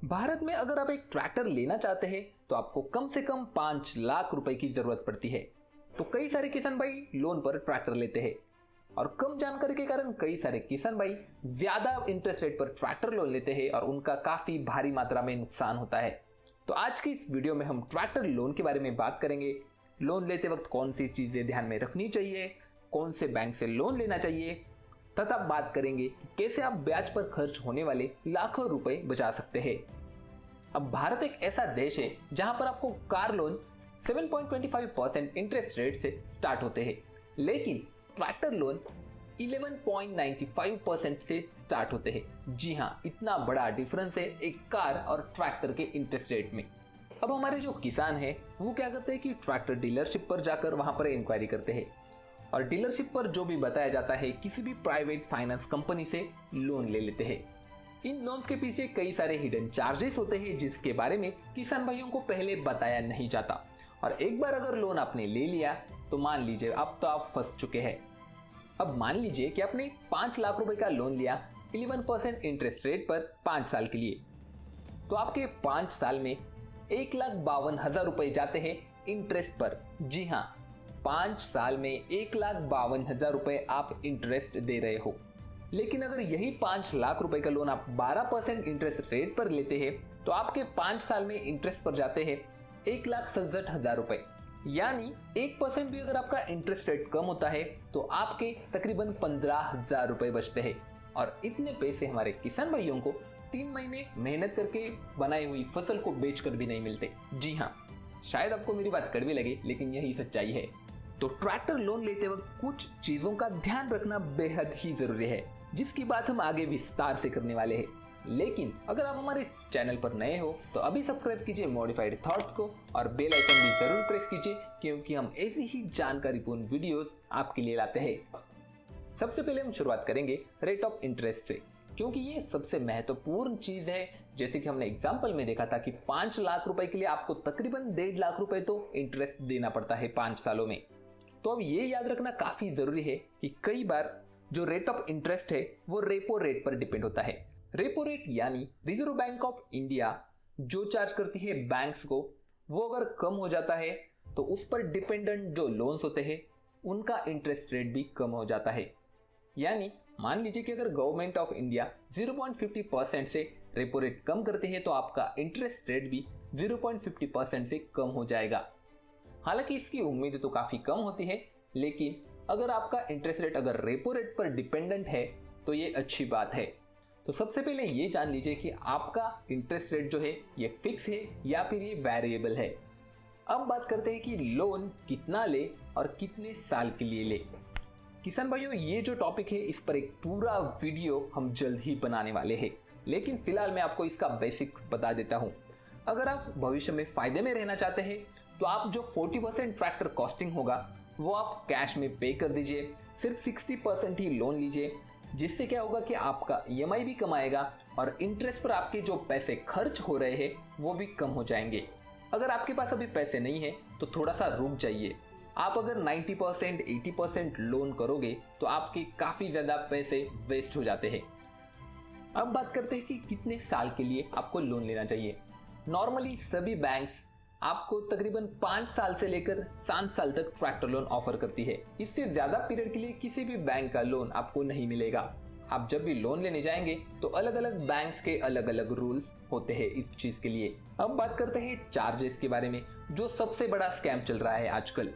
भारत में अगर आप एक ट्रैक्टर लेना चाहते हैं तो आपको कम से कम 5 लाख रुपए की जरूरत पड़ती है। तो कई सारे किसान भाई लोन पर ट्रैक्टर लेते हैं और कम जानकारी के कारण कई सारे किसान भाई ज्यादा इंटरेस्ट रेट पर ट्रैक्टर लोन लेते हैं और उनका काफी भारी मात्रा में नुकसान होता है। तो आज की इस वीडियो में हम ट्रैक्टर लोन के बारे में बात करेंगे। लोन लेते वक्त कौन सी चीजें ध्यान में रखनी चाहिए, कौन से बैंक से लोन लेना चाहिए, तथा बात करेंगे कि कैसे आप ब्याज पर खर्च होने वाले लाखों रुपए बचा सकते हैं। अब भारत एक ऐसा देश है जहां पर आपको कार लोन 7.25% इंटरेस्ट रेट से स्टार्ट होते हैं, लेकिन ट्रैक्टर लोन 11.95% से स्टार्ट होते हैं। जी हां, इतना बड़ा डिफरेंस है एक कार और ट्रैक्टर के इंटरेस्ट रेट में। अब हमारे जो किसान हैं वो क्या करते हैं कि ट्रैक्टर डीलरशिप पर जाकर वहां पर इंक्वायरी करते हैं और डीलरशिप पर जो भी बताया जाता है किसी भी प्राइवेट फाइनेंस कंपनी से लोन ले लेते हैं। इन लोन्स के पीछे कई सारे हिडन चार्जेस होते हैं जिसके बारे में किसान भाइयों को पहले बताया नहीं जाता, और एक बार अगर लोन आपने ले लिया तो मान लीजिए अब तो आप फंस चुके हैं। अब मान लीजिए कि आपने 5 लाख रुपए का लोन लिया 11% इंटरेस्ट रेट पर 5 साल के लिए, तो आपके 5 साल में 1,52,000 रुपए जाते हैं इंटरेस्ट पर। जी हाँ, 5 साल में 1,52,000 रुपए आप इंटरेस्ट दे रहे हो। लेकिन अगर यही 5 लाख रुपए का लोन आप 12% इंटरेस्ट रेट पर लेते हैं तो आपके 5 साल में इंटरेस्ट पर जाते हैं 1,67,000 रुपए। यानी 1% भी अगर आपका इंटरेस्ट रेट कम होता है तो आपके तकरीबन 15,000 रुपए बचते हैं, और इतने पैसे हमारे किसान भाइयों को 3 महीने मेहनत करके बनाई हुई फसल को बेचकर भी नहीं मिलते। जी हाँ, शायद आपको मेरी बात कड़वी लगे लेकिन यही सच्चाई है। तो ट्रैक्टर लोन लेते वक्त कुछ चीजों का ध्यान रखना बेहद ही जरूरी है, जिसकी बात हम आगे विस्तार से करने वाले हैं। लेकिन अगर आप हमारे चैनल पर नए हो तो अभी सब्सक्राइब कीजिए मॉडिफाइड थॉट्स को और बेल आइकन भी जरूर प्रेस कीजिए, क्योंकि हम ऐसी ही जानकारीपूर्ण वीडियोस आपके लिए लाते हैं। सबसे पहले हम शुरुआत करेंगे रेट ऑफ इंटरेस्ट से, क्योंकि ये सबसे महत्वपूर्ण चीज है। जैसे कि हमने एग्जाम्पल में देखा था कि 5 लाख रुपए के लिए आपको तकरीबन 1.5 लाख रुपए तो इंटरेस्ट देना पड़ता है 5 सालों में। तो अब ये याद रखना काफी जरूरी है कि कई बार जो रेट ऑफ इंटरेस्ट है वो रेपो रेट पर डिपेंड होता है। रेपो रेट यानी रिजर्व बैंक ऑफ इंडिया जो चार्ज करती है बैंक्स को, वो अगर कम हो जाता है तो उस पर डिपेंडेंट जो लोन्स होते हैं उनका इंटरेस्ट रेट भी कम हो जाता है। यानी मान लीजिए कि अगर गवर्नमेंट ऑफ इंडिया 0.50% से रेपो रेट कम करती है तो आपका इंटरेस्ट रेट भी 0.50% से कम हो जाएगा। हालांकि इसकी उम्मीद तो काफी कम होती है, लेकिन अगर आपका इंटरेस्ट रेट अगर रेपो रेट पर डिपेंडेंट है तो ये अच्छी बात है। तो सबसे पहले ये जान लीजिए कि आपका इंटरेस्ट रेट जो है ये फिक्स है या फिर ये वेरिएबल है। अब बात करते हैं कि लोन कितना ले और कितने साल के लिए ले। किसान भाइयों, ये जो टॉपिक है इस पर एक पूरा वीडियो हम जल्द ही बनाने वाले हैं, लेकिन फिलहाल मैं आपको इसका बेसिक्स बता देता हूँ। अगर आप भविष्य में फायदे में रहना चाहते हैं तो आप जो 40% ट्रैक्टर कॉस्टिंग होगा वो आप कैश में पे कर दीजिए, सिर्फ 60% ही लोन लीजिए, जिससे क्या होगा कि आपका EMI भी कम आएगा और इंटरेस्ट पर आपके जो पैसे खर्च हो रहे हैं वो भी कम हो जाएंगे। अगर आपके पास अभी पैसे नहीं है तो थोड़ा सा रुक जाइए। आप अगर 90% 80% लोन करोगे तो आपके काफी ज्यादा पैसे वेस्ट हो जाते हैं। अब बात करते हैं कि कितने साल के लिए आपको लोन लेना चाहिए। नॉर्मली सभी बैंक्स आपको तकरीबन 5 साल से लेकर 7 साल तक ट्रैक्टर लोन ऑफर करती है। इससे ज्यादा पीरियड के लिए किसी भी बैंक का लोन आपको नहीं मिलेगा। आप जब भी लोन लेने जाएंगे तो अलग अलग बैंक्स के अलग अलग रूल्स होते हैं इस चीज के लिए। अब बात करते हैं चार्जेस के बारे में, जो सबसे बड़ा स्कैम चल रहा है आजकल।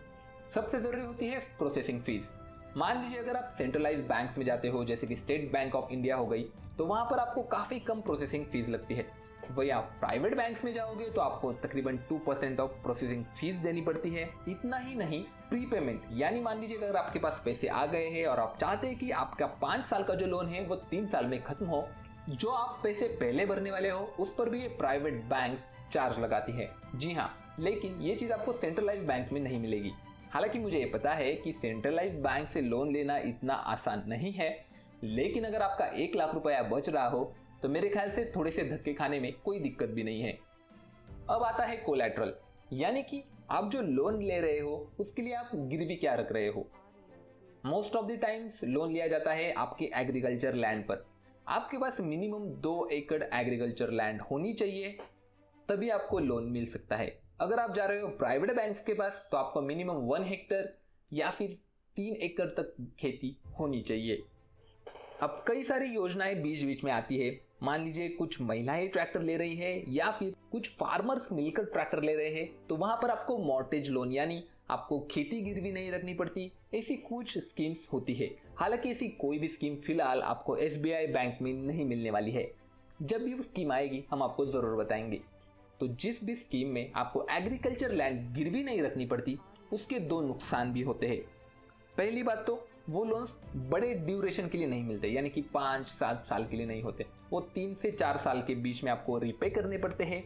सबसे जरूरी होती है प्रोसेसिंग फीस। मान लीजिए अगर आप सेंट्रलाइज बैंक्स में जाते हो जैसे कि स्टेट बैंक ऑफ इंडिया हो गई, तो वहां पर आपको काफी कम प्रोसेसिंग फीस लगती है। वही आप प्राइवेट बैंक्स में जाओगे तो आपको तकरीबन 2% ऑफ प्रोसेसिंग फीस देनी पड़ती है। इतना ही नहीं, प्रीपेमेंट यानी मान लीजिए अगर आपके पास पैसे आ गए हैं और आप चाहते हैं कि आपका 5 साल का जो लोन है वो 3 साल में खत्म हो, जो आप पैसे पहले भरने वाले हो उस पर भी ये प्राइवेट बैंक चार्ज लगाती है। जी हाँ, लेकिन ये चीज आपको सेंट्रलाइज बैंक में नहीं मिलेगी। हालांकि मुझे ये पता है कि सेंट्रलाइज बैंक से लोन लेना इतना आसान नहीं है, लेकिन अगर आपका 1 लाख रुपया बच रहा हो तो मेरे ख्याल से थोड़े से धक्के खाने में कोई दिक्कत भी नहीं है। अब आता है कोलैटरल, यानी कि आप जो लोन ले रहे हो उसके लिए आप गिरवी क्या रख रहे हो। Most of the times loan लिया जाता है आपके एग्रीकल्चर लैंड पर। आपके पास मिनिमम 2 एकड़ एग्रीकल्चर लैंड होनी चाहिए, तभी आपको लोन मिल सकता है। अगर आप जा रहे हो प्राइवेट बैंक्स के पास तो आपको मिनिमम 1 हेक्टर या फिर 3 एकड़ तक खेती होनी चाहिए। अब कई सारी योजनाएं बीच बीच में आती है। मान लीजिए कुछ महिलाएं ट्रैक्टर ले रही है या फिर कुछ फार्मर्स मिलकर ट्रैक्टर ले रहे हैं, तो वहां पर आपको मॉर्टेज लोन यानी आपको खेती गिरवी नहीं रखनी पड़ती, ऐसी कुछ स्कीम्स होती है। हालांकि ऐसी कोई भी स्कीम फिलहाल आपको SBI बैंक में नहीं मिलने वाली है। जब भी वो स्कीम आएगी हम आपको जरूर बताएंगे। तो जिस भी स्कीम में आपको एग्रीकल्चर लैंड गिरवी नहीं रखनी पड़ती, उसके 2 नुकसान भी होते हैं। पहली बात तो वो लोन्स बड़े ड्यूरेशन के लिए नहीं मिलते, यानी कि 5-7 साल के लिए नहीं होते, वो 3 से 4 साल के बीच में आपको रिपे करने पड़ते हैं।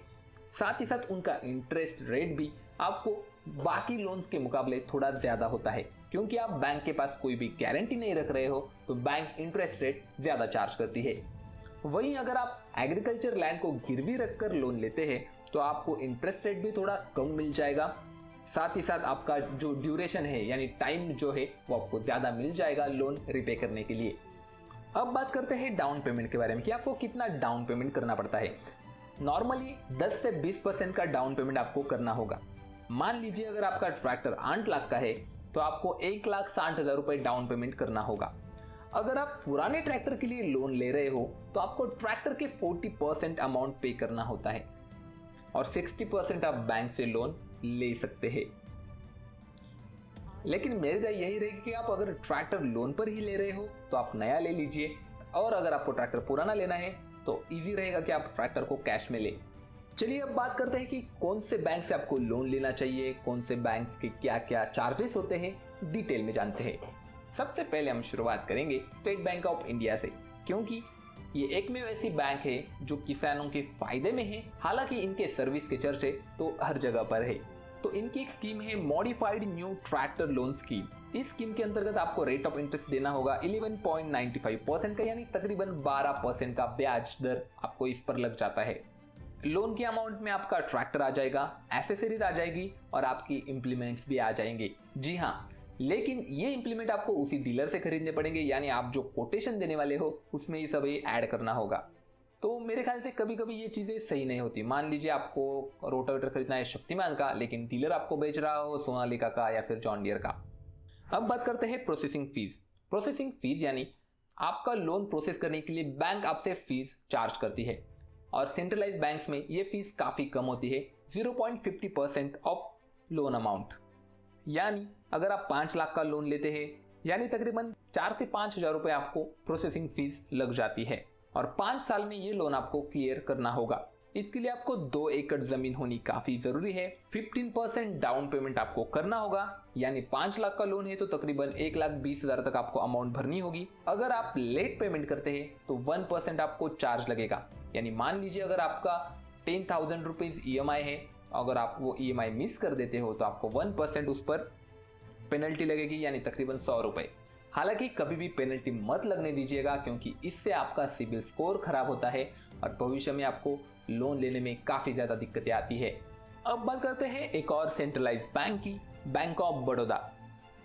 साथ ही साथ उनका इंटरेस्ट रेट भी आपको बाकी लोन्स के मुकाबले थोड़ा ज़्यादा होता है, क्योंकि आप बैंक के पास कोई भी गारंटी नहीं रख रहे हो तो बैंक इंटरेस्ट रेट ज़्यादा चार्ज करती है। वहीं अगर आप एग्रीकल्चर लैंड को गिरवी रखकर लोन लेते हैं तो आपको इंटरेस्ट रेट भी थोड़ा कम मिल जाएगा। साथ ही साथ आपका जो ड्यूरेशन है यानी टाइम जो है वो आपको ज़्यादा मिल जाएगा लोन रिपे करने के लिए। अब बात करते हैं डाउन पेमेंट के बारे में कि आपको कितना डाउन पेमेंट करना पड़ता है। नॉर्मली 10 से 20% का डाउन पेमेंट आपको करना होगा। मान लीजिए अगर आपका ट्रैक्टर 8 लाख का है तो आपको 1,60,000 रुपये डाउन पेमेंट करना होगा। अगर आप पुराने ट्रैक्टर के लिए लोन ले रहे हो तो आपको ट्रैक्टर के 40% अमाउंट पे करना होता है और 60% आप बैंक से लोन ले सकते हैं। लेकिन मेरी राय यही रहेगी कि आप अगर ट्रैक्टर लोन पर ही ले रहे हो तो आप नया ले लीजिए, और अगर आपको ट्रैक्टर पुराना लेना है तो इजी रहेगा कि आप ट्रैक्टर को कैश में ले। चलिए अब बात करते हैं कि कौन से बैंक से आपको लोन लेना चाहिए, कौन से बैंक के क्या क्या चार्जेस होते हैं, डिटेल में जानते हैं। सबसे पहले हम शुरुआत करेंगे स्टेट बैंक ऑफ इंडिया से, क्योंकि ये एकमेव ऐसी बैंक है जो किसानों के फायदे में है। हालांकि इनके सर्विस के चर्चे तो हर जगह पर है। तो इनकी एक स्कीम है modified new tractor loan scheme. इस स्कीम के अंतर्गत आपको रेट ऑफ इंटरेस्ट देना होगा 11.95% का, यानी तकरीबन 12% का ब्याज दर आपको इस पर लग जाता है। लोन के अमाउंट में आपका ट्रैक्टर आ जाएगा, एसेसरीज आ जाएगी और आपकी इम्प्लीमेंट्स भी आ जाएंगे। जी हाँ, लेकिन ये इम्प्लीमेंट आपको उसी डीलर से खरीदने पड़ेंगे, यानी आप जो कोटेशन देने वाले हो उसमें ये सब ऐड करना होगा। तो मेरे ख्याल से कभी कभी ये चीज़ें सही नहीं होती। मान लीजिए आपको रोटावेटर खरीदना है शक्तिमान का, लेकिन डीलर आपको बेच रहा हो सोनालिका का या फिर जॉन डियर का। अब बात करते हैं प्रोसेसिंग फीस। प्रोसेसिंग फीस यानी आपका लोन प्रोसेस करने के लिए बैंक आपसे फीस चार्ज करती है, और सेंट्रलाइज बैंक्स में ये फीस काफ़ी कम होती है, 0.50% ऑफ लोन अमाउंट। यानी अगर आप 5 लाख का लोन लेते हैं यानी तकरीबन 4 से 5 हज़ार रुपये आपको प्रोसेसिंग फीस लग जाती है, और 5 साल में ये लोन आपको क्लियर करना होगा। इसके लिए आपको 2 एकड़ जमीन होनी काफ़ी ज़रूरी है। 15% डाउन पेमेंट आपको करना होगा, यानी 5 लाख का लोन है तो तकरीबन 1,20,000 तक आपको अमाउंट भरनी होगी। अगर आप लेट पेमेंट करते हैं तो 1% आपको चार्ज लगेगा, यानी मान लीजिए अगर आपका 10,000 रुपीज़ EMI है, अगर आप वो EMI मिस कर देते हो तो आपको 1% उस पर पेनल्टी लगेगी, यानी तकरीबन 100 रुपये। हालांकि कभी भी पेनल्टी मत लगने दीजिएगा, क्योंकि इससे आपका सिबिल स्कोर खराब होता है और भविष्य में आपको लोन लेने में काफ़ी ज़्यादा दिक्कतें आती है। अब बात करते हैं एक और सेंट्रलाइज बैंक की, बैंक ऑफ बड़ौदा।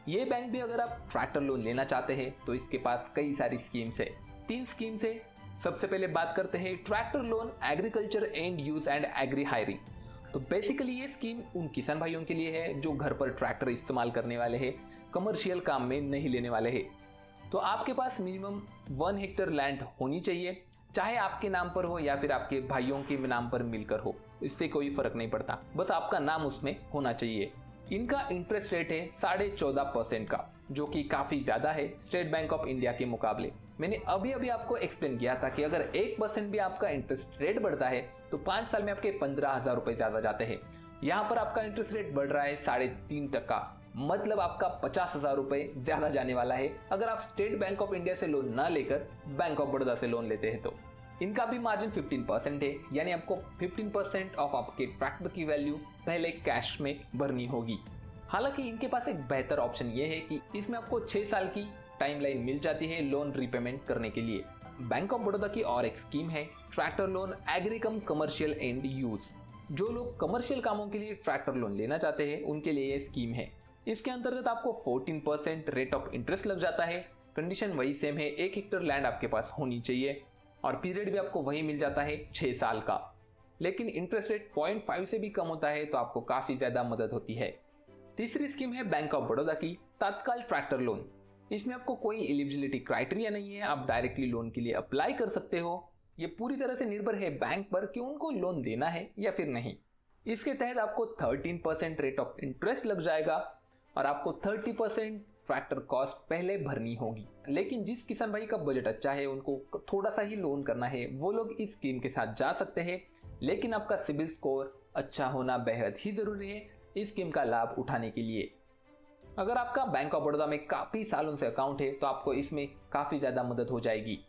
ये बैंक भी अगर आप ट्रैक्टर लोन लेना चाहते हैं तो इसके पास कई सारी स्कीम्स है। 3 स्कीम्स है। सबसे पहले बात करते हैं tractor loan agriculture end use and agri hiring. तो बेसिकली ये स्कीम उन किसान भाइयों के लिए है जो घर पर ट्रैक्टर इस्तेमाल करने वाले हैं, कमर्शियल काम में नहीं लेने वाले हैं। तो आपके पास मिनिमम 1 हेक्टर लैंड होनी चाहिए, चाहे आपके नाम पर हो या फिर आपके भाइयों के नाम पर मिलकर हो, इससे कोई फर्क नहीं पड़ता, बस आपका नाम उसमें होना चाहिए। इनका इंटरेस्ट रेट है 14.5% का, जो कि काफ़ी ज़्यादा है स्टेट बैंक ऑफ इंडिया के मुकाबले। मैंने अभी अभी आपको एक्सप्लेन किया था कि अगर 1% भी आपका इंटरेस्ट रेट बढ़ता है तो 5 साल में आपके 15,000 रुपये ज़्यादा जाते हैं। यहाँ पर आपका इंटरेस्ट रेट बढ़ रहा है 3.5%, मतलब आपका 50,000 रुपये ज़्यादा जाने वाला है अगर आप स्टेट बैंक ऑफ इंडिया से लोन ना लेकर बैंक ऑफ बड़ौदा से लोन लेते हैं तो। इनका भी मार्जिन 15% है, यानी आपको 15% ऑफ आपके ट्रैक्टर की वैल्यू पहले कैश में भरनी होगी। हालांकि इनके पास एक बेहतर ऑप्शन ये है कि इसमें आपको 6 साल की टाइमलाइन मिल जाती है लोन रीपेमेंट करने के लिए। बैंक ऑफ बड़ौदा की और एक स्कीम है ट्रैक्टर लोन एग्रीकम कमर्शियल एंड यूज। जो लोग कमर्शियल कामों के लिए ट्रैक्टर लोन लेना चाहते हैं उनके लिए ये स्कीम है। इसके अंतर्गत आपको 14% रेट ऑफ इंटरेस्ट लग जाता है। कंडीशन वही सेम है, 1 हेक्टर लैंड आपके पास होनी चाहिए। और पीरियड भी आपको वही मिल जाता है 6 साल का। लेकिन इंटरेस्ट रेट 0.5 से भी कम होता है तो आपको काफ़ी ज़्यादा मदद होती है। तीसरी स्कीम है बैंक ऑफ बड़ौदा की तत्काल ट्रैक्टर लोन। इसमें आपको कोई एलिजिबिलिटी क्राइटेरिया नहीं है, आप डायरेक्टली लोन के लिए अप्लाई कर सकते हो। ये पूरी तरह से निर्भर है बैंक पर कि उनको लोन देना है या फिर नहीं। इसके तहत आपको 13% रेट ऑफ इंटरेस्ट लग जाएगा और आपको 30% ट्रैक्टर कॉस्ट पहले भरनी होगी। लेकिन जिस किसान भाई का बजट अच्छा है, उनको थोड़ा सा ही लोन करना है, वो लोग इस स्कीम के साथ जा सकते हैं। लेकिन आपका सिबिल स्कोर अच्छा होना बेहद ही ज़रूरी है इस स्कीम का लाभ उठाने के लिए। अगर आपका बैंक ऑफ बड़ौदा में काफ़ी सालों से अकाउंट है तो आपको इसमें काफ़ी ज़्यादा मदद हो जाएगी।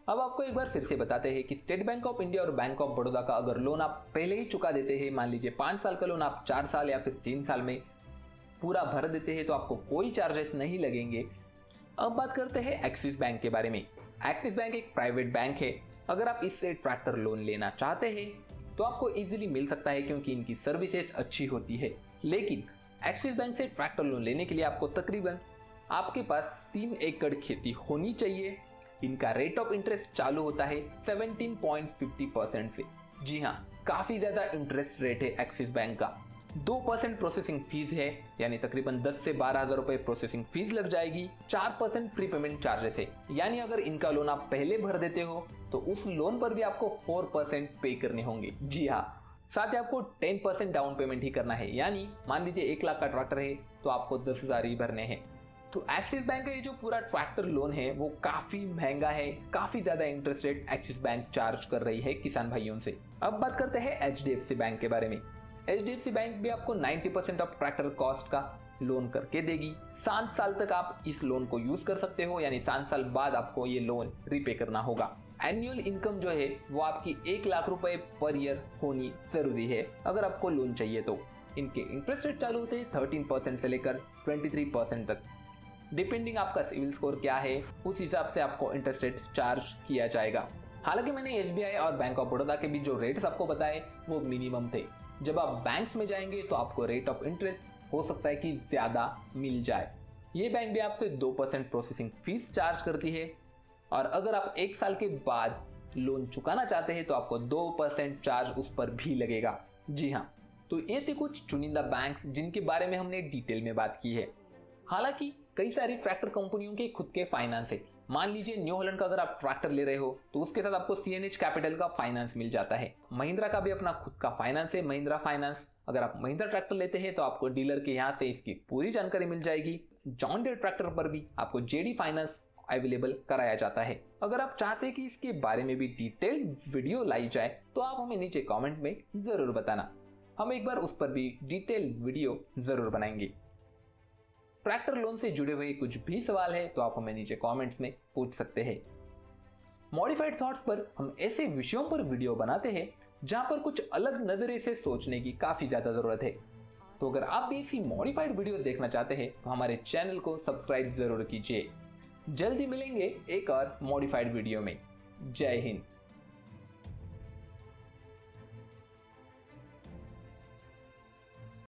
अब आपको एक बार फिर से बताते हैं कि स्टेट बैंक ऑफ इंडिया और बैंक ऑफ बड़ौदा का अगर लोन आप पहले ही चुका देते हैं, मान लीजिए 5 साल का लोन आप 4 साल या फिर 3 साल में पूरा भर देते हैं तो आपको कोई चार्जेस नहीं लगेंगे। अब बात करते हैं एक्सिस बैंक के बारे में। एक्सिस बैंक एक प्राइवेट बैंक है। अगर आप इससे ट्रैक्टर लोन लेना चाहते हैं तो आपको इजीली मिल सकता है क्योंकि इनकी सर्विसेज अच्छी होती है। लेकिन एक्सिस बैंक से ट्रैक्टर लोन लेने के लिए आपको तकरीबन आपके पास 3 एकड़ खेती होनी चाहिए। इनका रेट ऑफ इंटरेस्ट चालू होता है 17.50% से। जी हाँ, काफ़ी ज़्यादा इंटरेस्ट रेट है एक्सिस बैंक का। 2% प्रोसेसिंग फीस है, यानी तकरीबन 10 से 12,000 रुपये प्रोसेसिंग फीस लग जाएगी। 4% प्रीपेमेंट चार्जेस है, यानी अगर इनका लोन आप पहले भर देते हो तो उस लोन पर भी आपको 4% पे करने होंगे। जी हाँ, साथ ही आपको 10% डाउन पेमेंट ही करना है, यानी मान लीजिए 1 लाख का ट्रैक्टर है तो आपको 10,000 ही भरने हैं। तो एक्सिस बैंक का ये जो पूरा ट्रैक्टर लोन है वो काफ़ी महंगा है, काफ़ी ज़्यादा interest rate axis bank charge कर रही है किसान भाइयों से। अब बात करते हैं HDFC बैंक के बारे में। HDFC बैंक भी आपको 90% ऑफ ट्रैक्टर कॉस्ट का लोन करके देगी। 7 साल तक आप इस लोन को यूज़ कर सकते हो, यानी 7 साल बाद आपको ये लोन रीपे करना होगा। एनुअल इनकम जो है वो आपकी 1 लाख रुपए पर ईयर होनी ज़रूरी है अगर आपको लोन चाहिए तो। इनके इंटरेस्ट रेट चालू होते हैं 13% से लेकर 23% तक। डिपेंडिंग आपका सिविल स्कोर क्या है उस हिसाब से आपको इंटरेस्ट रेट चार्ज किया जाएगा। हालांकि मैंने SBI और बैंक ऑफ बड़ौदा के भी जो रेट्स आपको बताए वो मिनिमम थे। जब आप बैंक्स में जाएंगे तो आपको रेट ऑफ इंटरेस्ट हो सकता है कि ज़्यादा मिल जाए। ये बैंक भी आपसे 2% प्रोसेसिंग फीस चार्ज करती है और अगर आप 1 साल के बाद लोन चुकाना चाहते हैं तो आपको 2% चार्ज उस पर भी लगेगा। जी हाँ, तो ये थे कुछ चुनिंदा बैंक्स जिनके बारे में हमने डिटेल में बात की है। हालांकि कई सारी ट्रैक्टर कंपनियों के खुद के फाइनेंस है। मान लीजिए न्यू हॉलैंड का अगर आप ट्रैक्टर ले रहे हो तो उसके साथ आपको CNH कैपिटल का फाइनेंस मिल जाता है। महिंद्रा का भी अपना खुद का फाइनेंस है, महिंद्रा फाइनेंस। अगर आप महिंद्रा ट्रैक्टर लेते हैं तो आपको डीलर के यहाँ से इसकी पूरी जानकारी मिल जाएगी। जॉन डीयर ट्रैक्टर पर भी आपको JD फाइनेंस अवेलेबल कराया जाता है। अगर आप चाहते हैं कि इसके बारे में भी डिटेल्ड वीडियो लाई जाए तो आप हमें नीचे कमेंट में ज़रूर बताना, हम एक बार उस पर भी डिटेल्ड वीडियो ज़रूर बनाएंगे। ट्रैक्टर लोन से जुड़े हुए कुछ भी सवाल है तो आप हमें नीचे कमेंट्स में पूछ सकते हैं। मॉडिफाइड थॉट्स पर हम ऐसे विषयों पर वीडियो बनाते हैं जहां पर कुछ अलग नजरिए से सोचने की काफ़ी ज़्यादा ज़रूरत है। तो अगर आप भी ऐसी मॉडिफाइड वीडियो देखना चाहते हैं तो हमारे चैनल को सब्सक्राइब ज़रूर कीजिए। जल्दी मिलेंगे एक और मॉडिफाइड वीडियो में। जय हिंद।